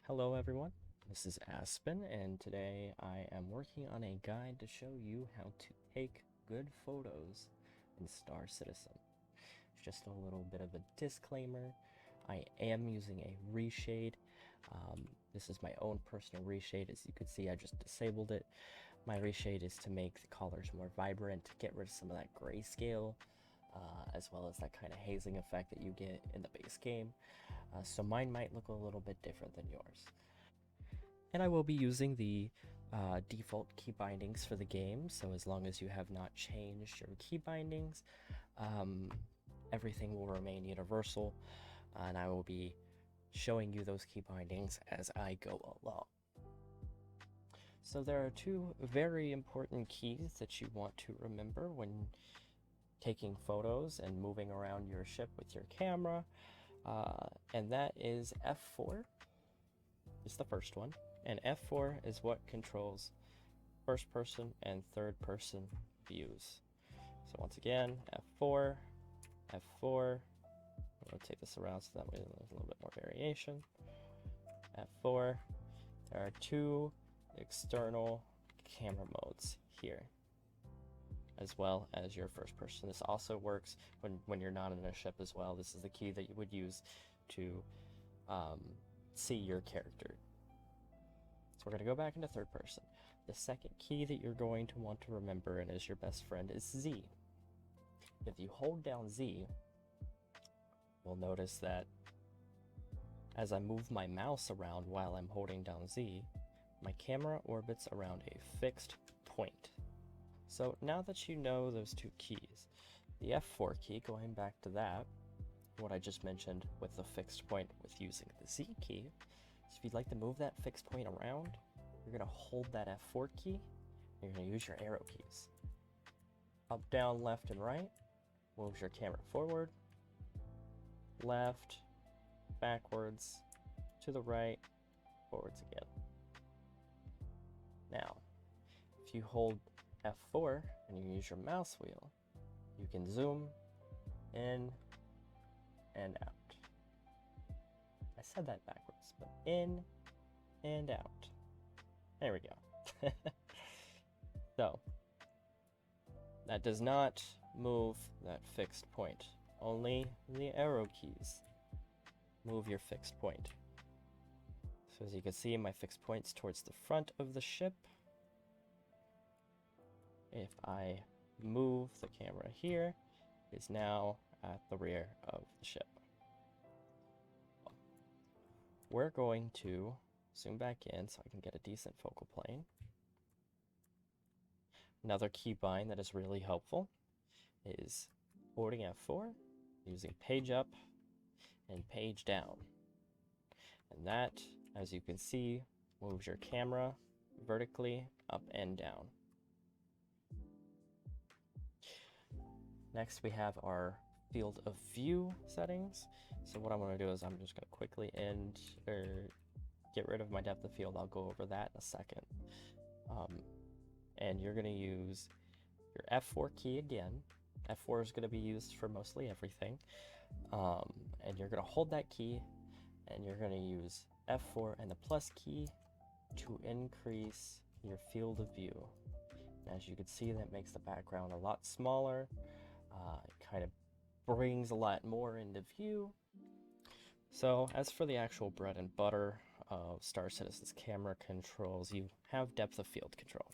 Hello everyone, this is Aspen, and today I am working on a guide to show you how to take good photos in Star Citizen. Just a little bit of a disclaimer, I am using a reshade. This is my own personal reshade. As you can see, I just disabled it. My reshade is to make the colors more vibrant, to get rid of some of that grayscale, as well as that kind of hazing effect that you get in the base game. So mine might look a little bit different than yours. And I will be using the default key bindings for the game, so as long as you have not changed your key bindings, everything will remain universal, and I will be showing you those key bindings as I go along. So there are two very important keys that you want to remember when taking photos and moving around your ship with your camera, and that is F4 is the first one, and F4 is what controls first person and third person views. So once again, F4, F4, I'll rotate this around so that way there's a little bit more variation. F4, there are two external camera modes here, as well as your first person. This also works when you're not in a ship as well. This is the key that you would use to see your character. So we're going to go back into third person. The second key that you're going to want to remember and is your best friend is Z. If you hold down Z, you'll notice that as I move my mouse around while I'm holding down Z, my camera orbits around a fixed point. So now that you know those two keys, the F4 key, going back to that, what I just mentioned with the fixed point with using the Z key, so if you'd like to move that fixed point around, you're going to hold that F4 key, and you're going to use your arrow keys. Up, down, left, and right moves your camera forward, left, backwards, to the right, forwards again. Now, if you hold F4 and you use your mouse wheel, you can zoom in and out. I said that backwards, but in and out. There we go. So, that does not move that fixed point. Only the arrow keys move your fixed point. So as you can see, my fixed point's towards the front of the ship. If I move the camera here, it's now at the rear of the ship. We're going to zoom back in so I can get a decent focal plane. Another keybind that is really helpful is holding F4, using page up and page down. And that, as you can see, moves your camera vertically up and down. Next, we have our field of view settings. So what I'm going to do is I'm just going to quickly get rid of my depth of field. I'll go over that in a second. And you're going to use your F4 key again. F4 is going to be used for mostly everything. And you're going to hold that key, and you're going to use F4 and the plus key to increase your field of view. And as you can see, that makes the background a lot smaller. It kind of brings a lot more into view. So as for the actual bread and butter of Star Citizen's camera controls, you have depth of field control.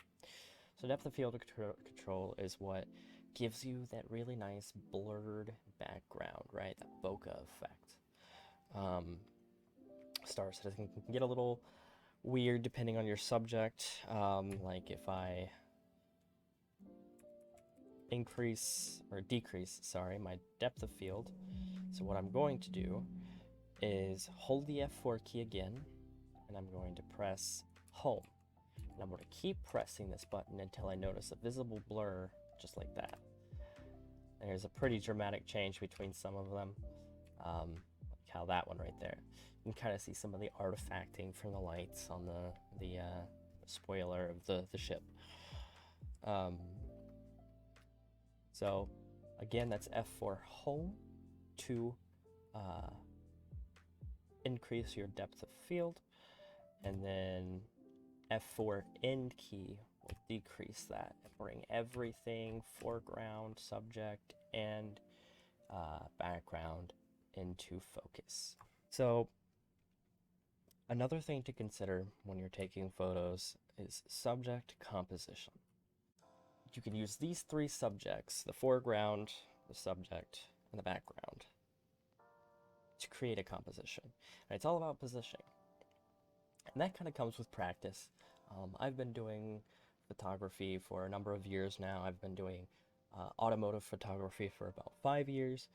So depth of field control is what gives you that really nice blurred background, right? That bokeh effect. Star Citizen can get a little weird depending on your subject. Like if I decrease my depth of field. So what I'm going to do is hold the F4 key again, and I'm going to press home. And I'm going to keep pressing this button until I notice a visible blur, just like that. And there's a pretty dramatic change between some of them, like how that one right there. You can kind of see some of the artifacting from the lights on the spoiler of the ship. So again, that's F4 home to increase your depth of field. and then F4 end key will decrease that and bring everything foreground, subject, and background into focus. So another thing to consider when you're taking photos is subject composition. You can use these three subjects, the foreground, the subject, and the background, to create a composition. And it's all about positioning. And that kind of comes with practice. I've been doing photography for a number of years now. I've been doing automotive photography for about 5 years.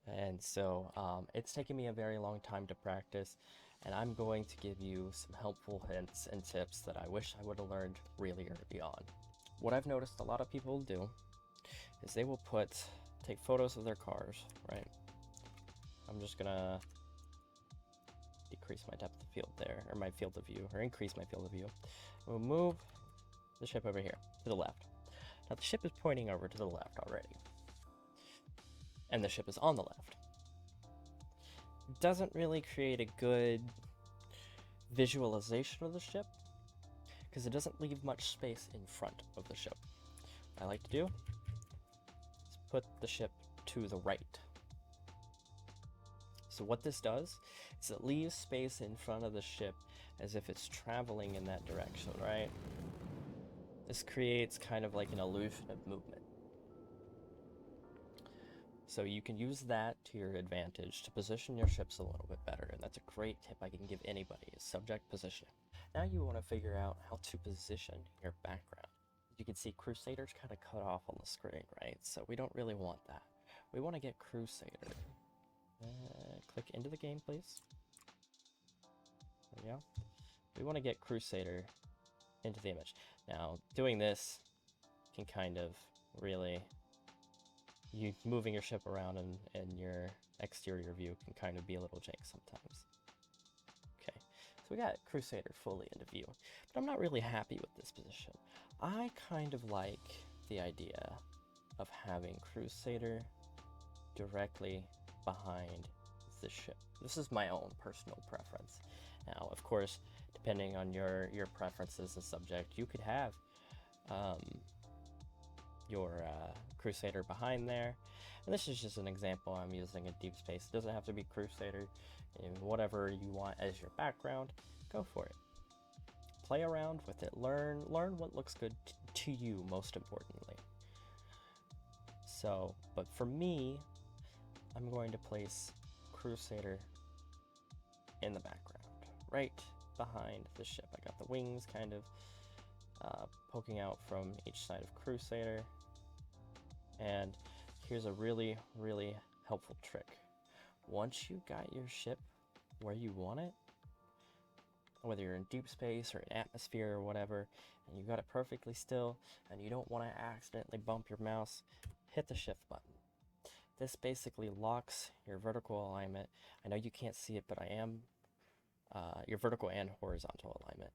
And so it's taken me a very long time to practice. And I'm going to give you some helpful hints and tips that I wish I would have learned really early on. What I've noticed a lot of people do is they will take photos of their cars, right? I'm just gonna decrease my depth of field there, or my field of view, or increase my field of view. We'll move the ship over here to the left. Now the ship is pointing over to the left already, and the ship is on the left. It doesn't really create a good visualization of the ship because it doesn't leave much space in front of the ship. What I like to do is put the ship to the right. So what this does is it leaves space in front of the ship as if it's traveling in that direction, right? This creates kind of like an illusion of movement. So you can use that to your advantage to position your ships a little bit better, and that's a great tip I can give anybody, is subject positioning. Now you want to figure out how to position your background. As you can see, Crusader's kind of cut off on the screen, right? So we don't really want that. We want to get Crusader. Click into the game, please. There we go. We want to get Crusader into the image. Now, doing this can kind of really... moving your ship around and your exterior view can kind of be a little jank sometimes. Okay, so we got Crusader fully into view, but I'm not really happy with this position. I kind of like the idea of having Crusader directly behind the ship. This is my own personal preference. Now, of course, depending on your preferences as subject, you could have your Crusader behind there. And this is just an example. I'm using a deep space. It doesn't have to be Crusader. And whatever you want as your background, go for it. Play around with it. Learn what looks good to you, most importantly. So, but for me, I'm going to place Crusader in the background, right behind the ship. I got the wings kind of poking out from each side of Crusader. And here's a really, really helpful trick. Once you got your ship where you want it, whether you're in deep space or in atmosphere or whatever, and you got it perfectly still, and you don't want to accidentally bump your mouse, hit the shift button. This basically locks your vertical alignment. I know you can't see it, but I am, your vertical and horizontal alignment.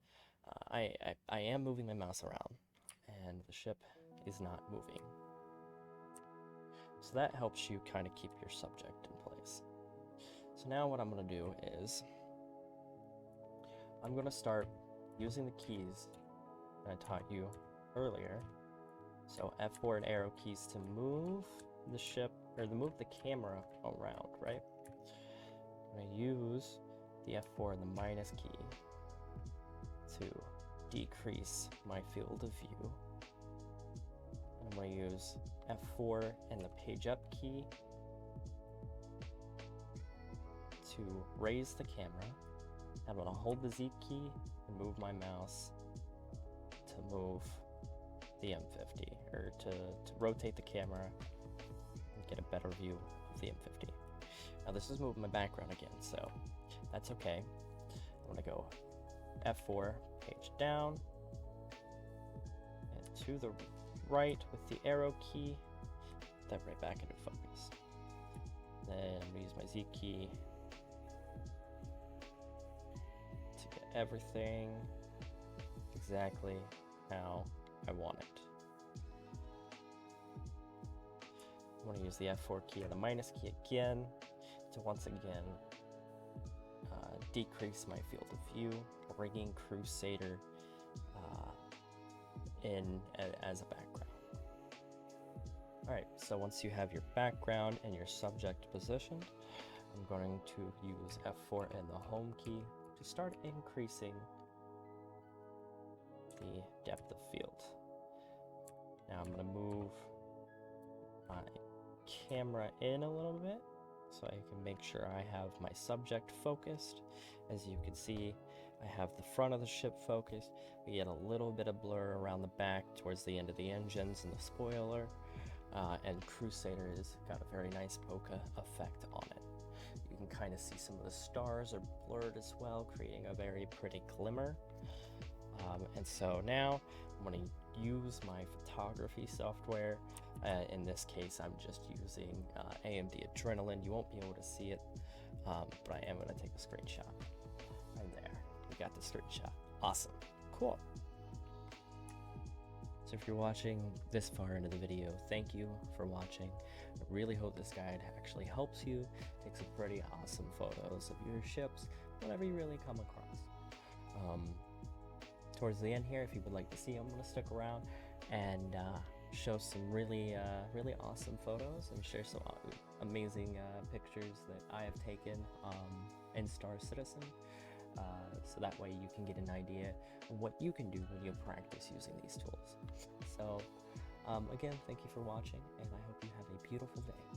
I am moving my mouse around, and the ship is not moving. So that helps you kind of keep your subject in place. So now what I'm going to do is I'm going to start using the keys that I taught you earlier. So F4 and arrow keys to move the ship, or to move the camera around, right? I'm going to use the F4 and the minus key to decrease my field of view. I'm going to use F4 and the page up key to raise the camera. I'm going to hold the Z key and move my mouse to move the M50, or to rotate the camera and get a better view of the M50. Now this is moving my background again, so that's okay. I'm going to go F4, page down, and to the right with the arrow key, put that right back into focus. Then I'm going to use my Z key to get everything exactly how I want it. I'm going to use the F4 key and the minus key again to once again decrease my field of you bringing Crusader in as a background. Alright, so once you have your background and your subject positioned, I'm going to use F4 and the home key to start increasing the depth of field. Now I'm going to move my camera in a little bit so I can make sure I have my subject focused. As you can see, I have the front of the ship focused. We get a little bit of blur around the back towards the end of the engines and the spoiler. And Crusader has got a very nice bokeh effect on it. You can kind of see some of the stars are blurred as well, creating a very pretty glimmer. And so now I'm going to use my photography software. In this case, I'm just using AMD Adrenaline. You won't be able to see it, but I am going to take a screenshot. And there, we got the screenshot. Awesome. Cool. So if you're watching this far into the video, thank you for watching. I really hope this guide actually helps you take some pretty awesome photos of your ships, whatever you really come across. Towards the end here, if you would like to see, I'm going to stick around and show some really awesome photos and share some amazing pictures that I have taken in Star Citizen. So that way you can get an idea of what you can do when you practice using these tools. So again, thank you for watching, and I hope you have a beautiful day.